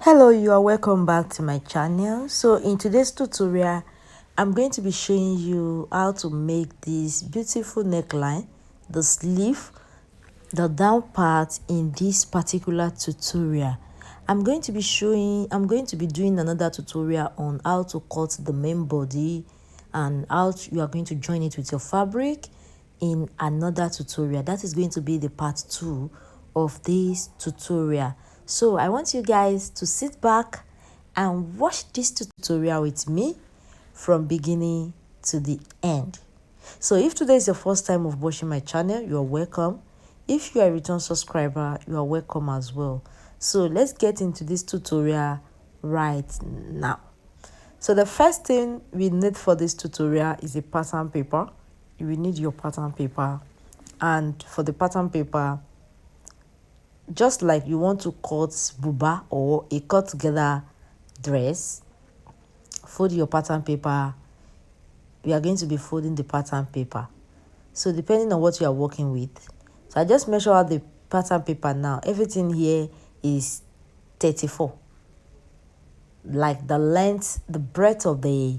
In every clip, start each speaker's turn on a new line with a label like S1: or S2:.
S1: Hello, you are welcome back to my channel. So in today's tutorial, I'm going to be showing you how to make this beautiful neckline, the sleeve, the down part in this particular tutorial. I'm going to be doing another tutorial on how to cut the main body and how you are going to join it with your fabric in another tutorial. That is going to be the part 2 of this tutorial. So I want you guys to sit back and watch this tutorial with me from beginning to the end. So if today is your first time of watching my channel, you are welcome. If you are a return subscriber, you are welcome as well. So let's get into this tutorial right now. So the first thing we need for this tutorial is a pattern paper. You will need your pattern paper, and for the pattern paper, just like you want to cut buba or a cut together dress, fold your pattern paper. We are going to be folding the pattern paper, so depending on what you are working with. So I just measure out the pattern paper now. Everything here is 34, like the length, the breadth of the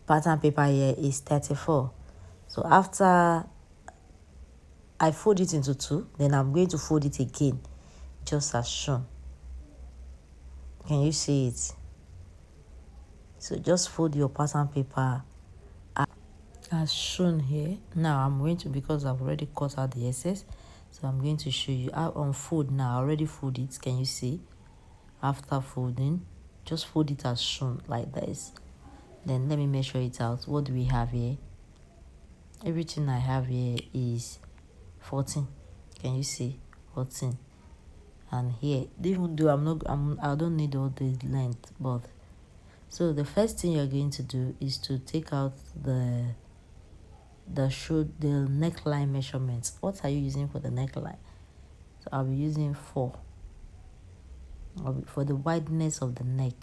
S1: pattern paper here is 34. So after I fold it into 2, then I'm going to fold it again, just as shown. Can you see it? So just fold your pattern paper as shown here. Now I'm going to, because I've already cut out the excess, so I'm going to show you how on fold now. I already fold it. Can you see? After folding, just fold it as shown like this. Then let me measure it out. What do we have here? Everything I have here is 14. Can you see? 14. And here, even though I don't need all the length, but so the first thing you're going to do is to take out the neckline measurements. What are you using for the neckline? So I'll be using 4. For the wideness of the neck,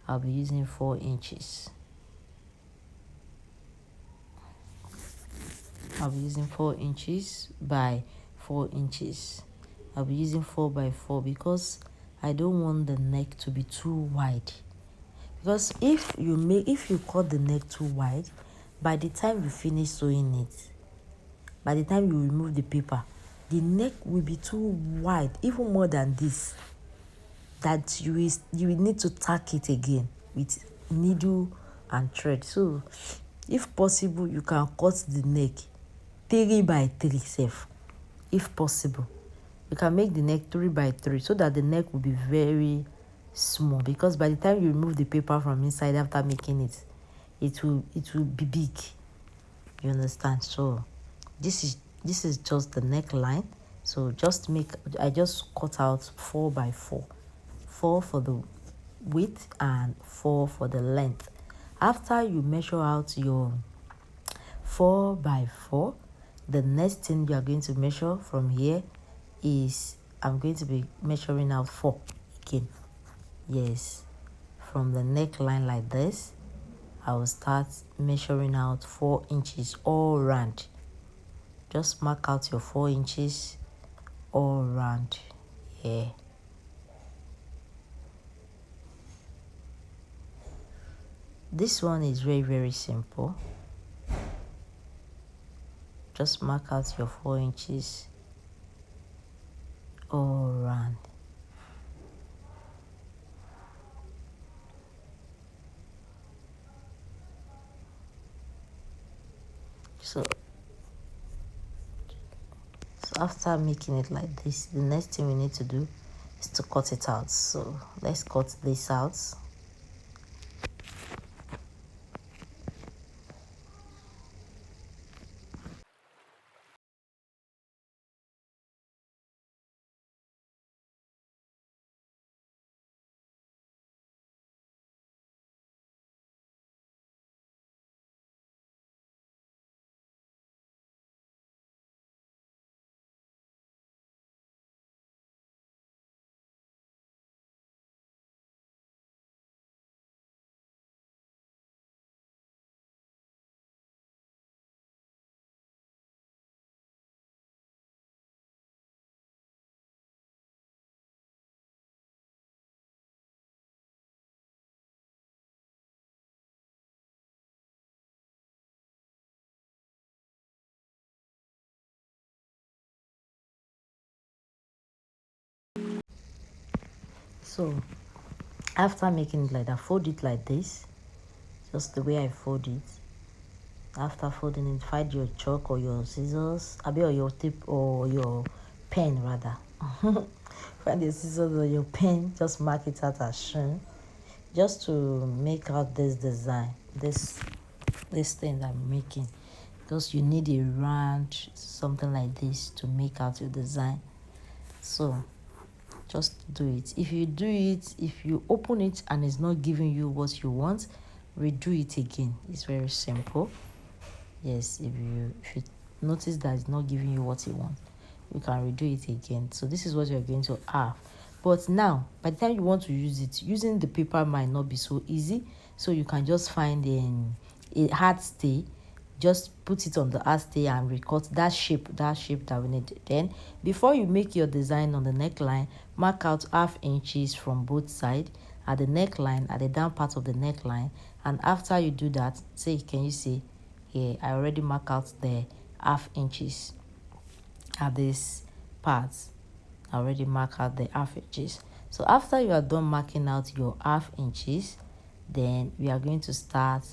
S1: I'll be using 4 inches. I'll be using 4 inches by 4 inches. I'll be using 4 by 4 because I don't want the neck to be too wide. Because if you cut the neck too wide, by the time you finish sewing it, by the time you remove the paper, the neck will be too wide, even more than this, that you will need to tack it again with needle and thread. So if possible, you can cut the neck 3 by 3 safe. If possible, you can make the neck 3 by 3 so that the neck will be very small, because by the time you remove the paper from inside after making it, it will be big. You understand? So this is just the neckline. So I just cut out 4 by 4, 4 for the width and 4 for the length. After you measure out your 4 by 4, the next thing you are going to measure from here is, I'm going to be measuring out 4 again. Yes, from the neckline like this, I will start measuring out 4 inches all round. Just mark out your 4 inches all round here. This one is very simple. Just mark out your 4 inches all round. So after making it like this, the next thing we need to do is to cut it out. So let's cut this out. So after making it like that, fold it like this, just the way I fold it. After folding it, find your chalk or your scissors, or your tip or your pen rather. Find the scissors or your pen, just mark it out as shown, just to make out this design, this thing that I'm making, because you need a round something like this to make out your design. So just do it. If you open it and it's not giving you what you want, redo it again. It's very simple. Yes, if you notice that it's not giving you what you want, you can redo it again. So this is what you're going to have. But now, by the time you want to use it, using the paper might not be so easy. So you can just find a hard stay, just put it on the hard stay and recut that shape that we need. Then before you make your design on the neckline, mark out half inches from both sides at the neckline, at the down part of the neckline. And after you do that, can you see here, I already mark out the half inches at this part. I already mark out the half inches. So after you are done marking out your half inches, then we are going to start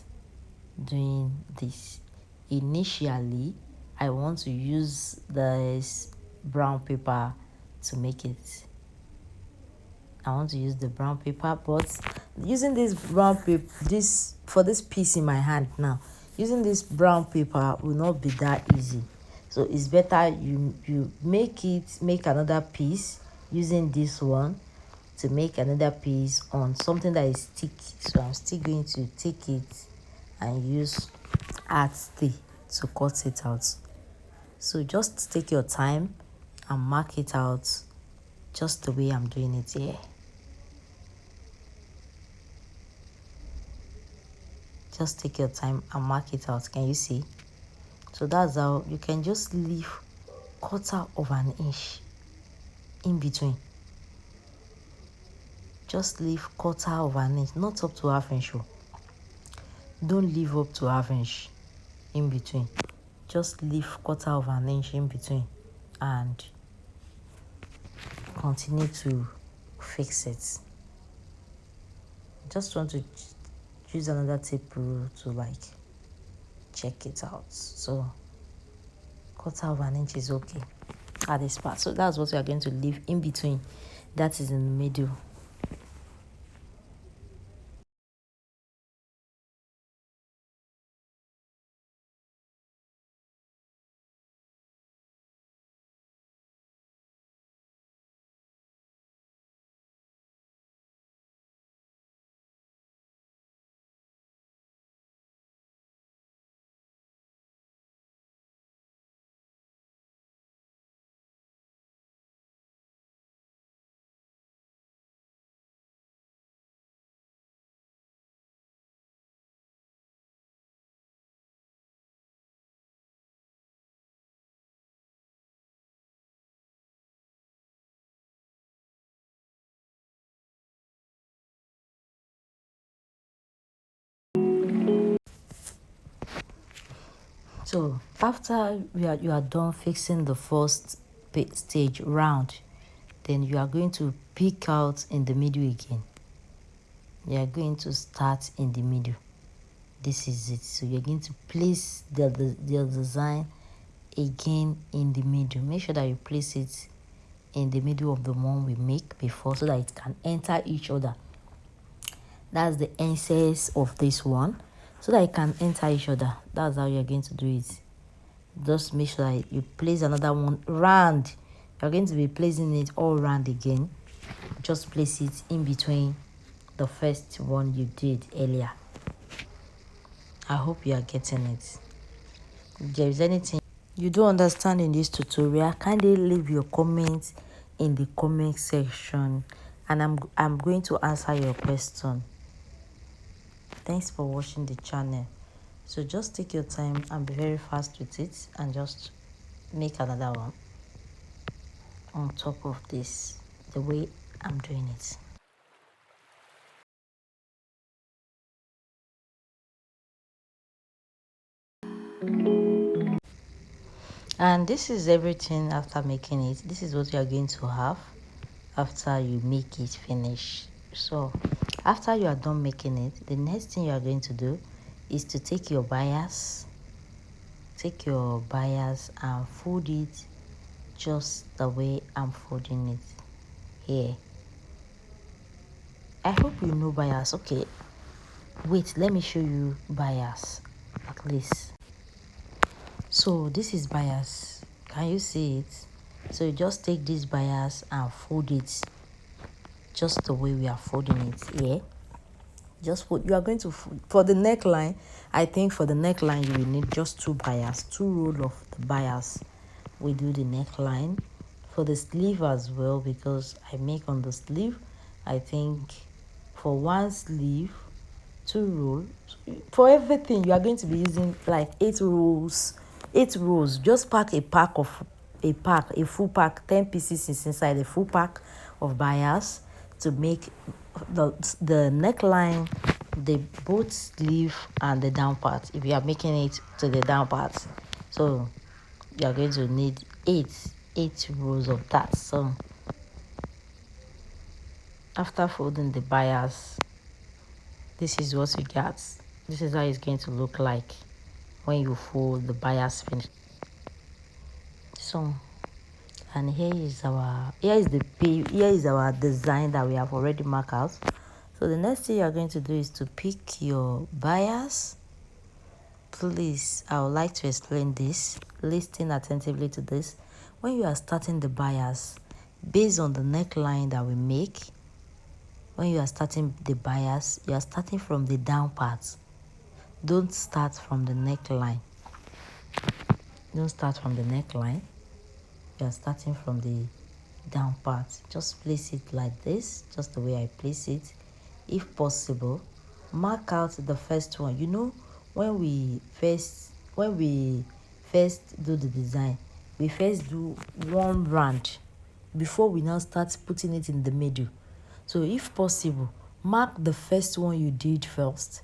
S1: doing this. Initially, I want to use this brown paper to make it. I want to use the brown paper, but using this brown paper, this piece in my hand now, using this brown paper will not be that easy. So it's better you make another piece using this one to make another piece on something that is sticky. So I'm still going to take it and use art stay to cut it out. So just take your time and mark it out just the way I'm doing it here. Just take your time and mark it out. Can you see? So that's how you can just leave 1/4 inch in between. Just leave 1/4 inch, not up to half inch. Don't leave up to half inch in between. Just leave 1/4 inch in between and continue to fix it. Just want to use another tape rule to check it out. So 1/4 inch is okay at this part. So that's what we are going to leave in between. That is in the middle. So after you are done fixing the first stage round, then you are going to pick out in the middle again. You are going to start in the middle. This is it. So you're going to place the design again in the middle. Make sure that you place it in the middle of the one we make before, so that it can enter each other. That's the essence of this one, so that it can enter each other. That's how you're going to do it. Just make sure that you place another one round. You're going to be placing it all round again. Just place it in between the first one you did earlier. I hope you are getting it. If there is anything you don't understand in this tutorial, kindly leave your comments in the comment section, and I'm going to answer your question. Thanks for watching the channel. So just take your time and be very fast with it, and just make another one on top of this, the way I'm doing it. And this is everything after making it. This is what you are going to have after you make it finish. So after you are done making it, the next thing you are going to do is to take your bias and fold it just the way I'm folding it here. I hope you know bias. Okay, wait, let me show you bias at least. So this is bias. Can you see it? So you just take this bias and fold it just the way we are folding it here. Just put, you are going to, for the neckline, I think for the neckline you will need just two bias, two roll of the bias. We do the neckline. For the sleeve as well, because I make on the sleeve, I think for one sleeve, two rolls. For everything you are going to be using like 8 rolls. Just pack a full pack, 10 pieces is inside a full pack of bias to make the neckline, the both sleeve and the down part. If you are making it to the down part, so you are going to need eight rows of that. So after folding the bias, this is what you get. This is how it's going to look like when you fold the bias finish. So, and here is our design that we have already marked out. So the next thing you are going to do is to pick your bias. Please, I would like to explain this. Listen attentively to this. When you are starting the bias, based on the neckline that we make, when you are starting the bias, you are starting from the down part. Don't start from the neckline. Don't start from the neckline. You are starting from the down part. Just place it like this, just the way I place it. If possible, mark out the first one. You know, when we first do the design, we first do one round before we now start putting it in the middle. So if possible, mark the first one you did first,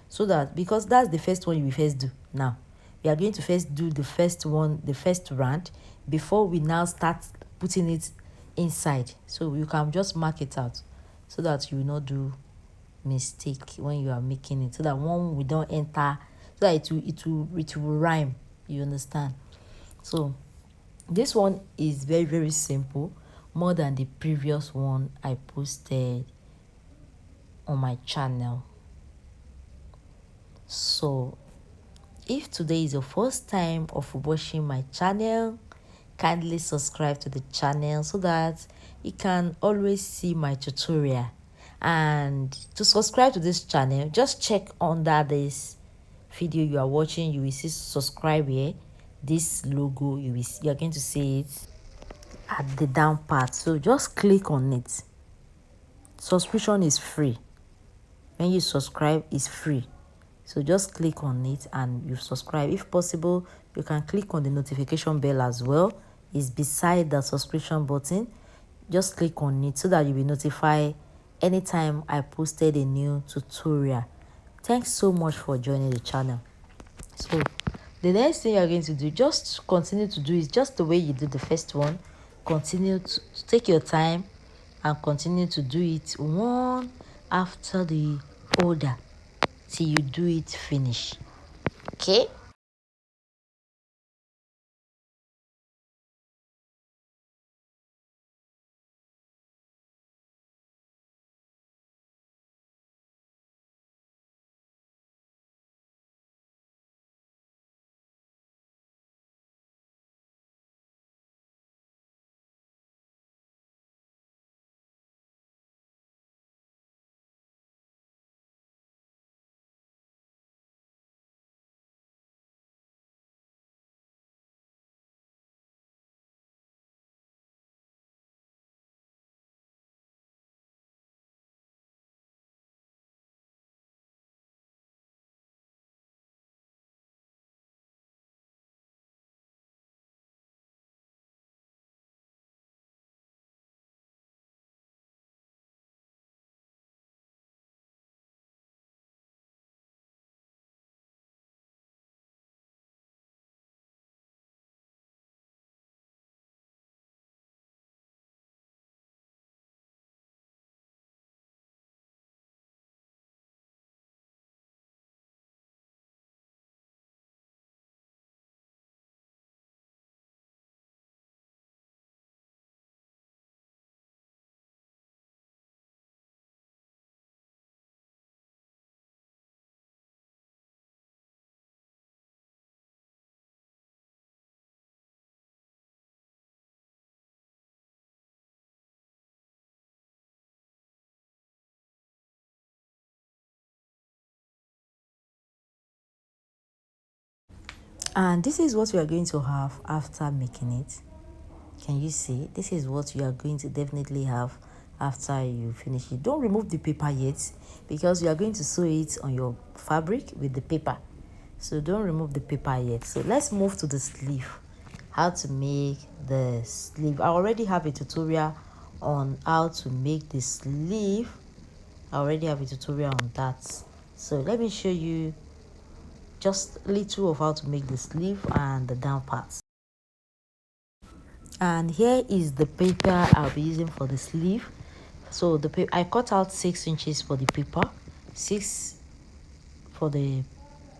S1: so that, because that's the first one you will first do. Now we are going to first do the first one, the first round, before we now start putting it inside. So you can just mark it out so that you will not do mistake when you are making it, so that one we don't enter, so that it will rhyme, you understand. So this one is very, very simple, more than the previous one I posted on my channel. So if today is your first time of watching my channel, kindly subscribe to the channel so that you can always see my tutorial. And to subscribe to this channel, just check under this video you are watching. You will see subscribe here. This logo, you are going to see it at the down part. So just click on it. Subscription is free. When you subscribe, it's free. So just click on it and you subscribe. If possible, you can click on the notification bell as well. It's beside the subscription button. Just click on it so that you'll be notified anytime I posted a new tutorial. Thanks so much for joining the channel. So the next thing you're going to do, just continue to do it just the way you did the first one. Continue to take your time and continue to do it one after the other till you do it finish. Okay. And this is what we are going to have after making it. Can you see? This is what you are going to definitely have after you finish it. Don't remove the paper yet, because you are going to sew it on your fabric with the paper. So don't remove the paper yet. So let's move to the sleeve. How to make the sleeve. I already have a tutorial on how to make the sleeve. I already have a tutorial on that. So let me show you just a little of how to make the sleeve and the down parts. And here is the paper I'll be using for the sleeve. So the paper, I cut out 6 inches for the paper, 6 for the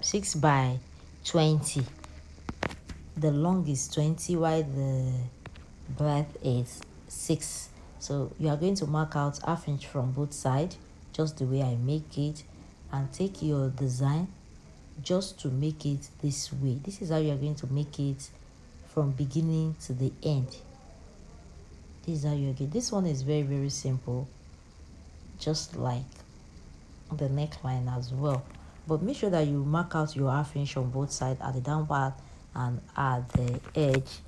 S1: 6 by 20. The long is 20 while the breadth is 6. So you are going to mark out ½ inch from both sides, just the way I make it, and take your design just to make it this way. This is how you are going to make it from beginning to the end. This is how you get. This one is very simple, just like the neckline as well. But make sure that you mark out your ½ inch on both sides, at the down part and at the edge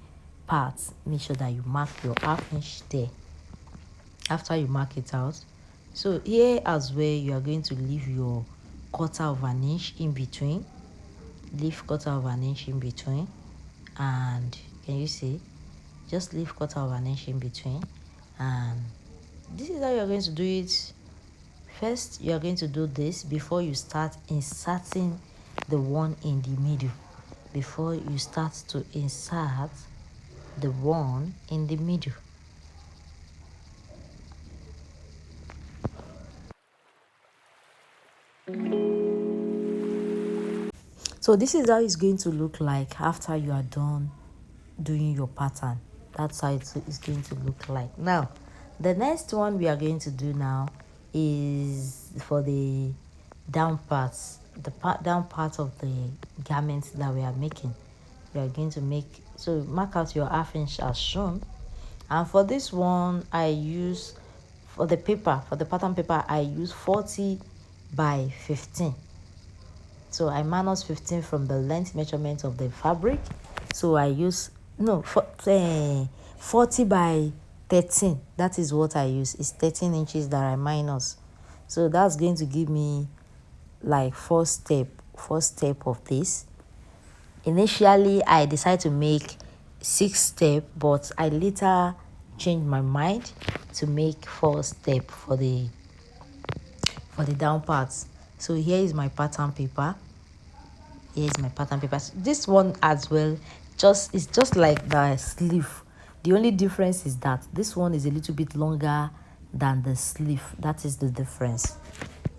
S1: part. Make sure that you mark your ½ inch there after you mark it out. So here as well, you are going to leave your ½ inch in between. Leave ½ inch in between. And can you see? Just leave ½ inch in between. And this is how you're going to do it. First, you are going to do this before you start inserting the one in the middle. Before you start to insert the one in the middle. So this is how it's going to look like after you are done doing your pattern. That's how it's going to look like. Now, the next one we are going to do now is for the down parts, the down part of the garments that we are making. We are going to make, so mark out your ½ inch as shown. And for this one, I use, for the paper, for the pattern paper, I use 40 by 15. So I minus 15 from the length measurement of the fabric. So I use, no, 40 by 13. That is what I use. It's 13 inches that I minus. So that's going to give me like four step of this. Initially, I decided to make 6 step, but I later changed my mind to make 4 step for the down parts. So here is my pattern paper. Here's my pattern paper. This one as well, it's just like the sleeve. The only difference is that this one is a little bit longer than the sleeve. That is the difference.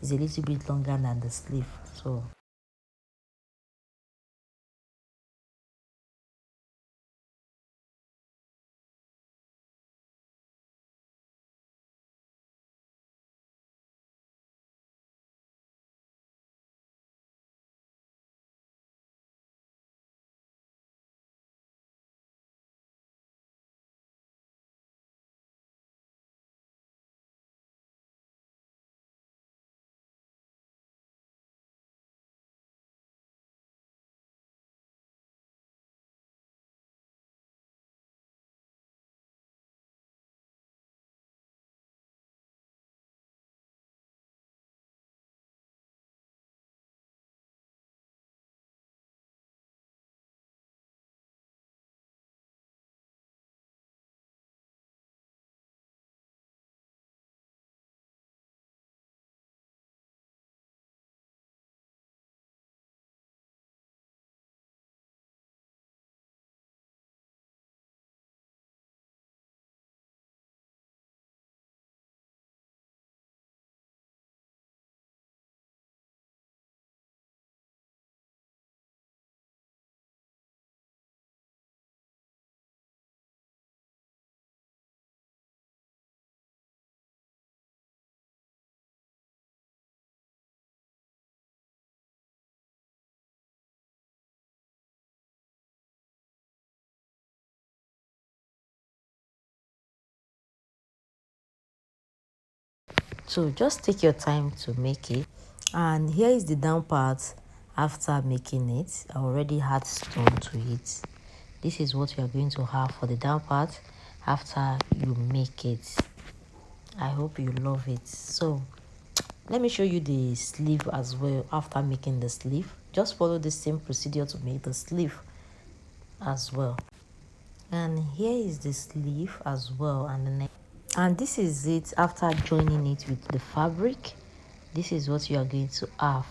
S1: It's a little bit longer than the sleeve. So just take your time to make it. And here is the down part after making it. I already had stone to it. This is what you are going to have for the down part after you make it. I hope you love it. So let me show you the sleeve as well. After making the sleeve, just follow the same procedure to make the sleeve as well. And here is the sleeve as well, and the neck. And this is it after joining it with the fabric. This is what you are going to have.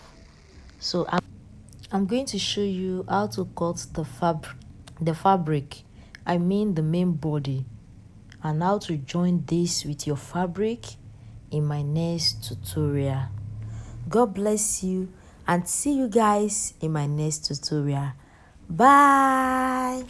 S1: So I'm going to show you how to cut the fabric, I mean the main body, and how to join this with your fabric in my next tutorial. God bless you, and see you guys in my next tutorial. Bye.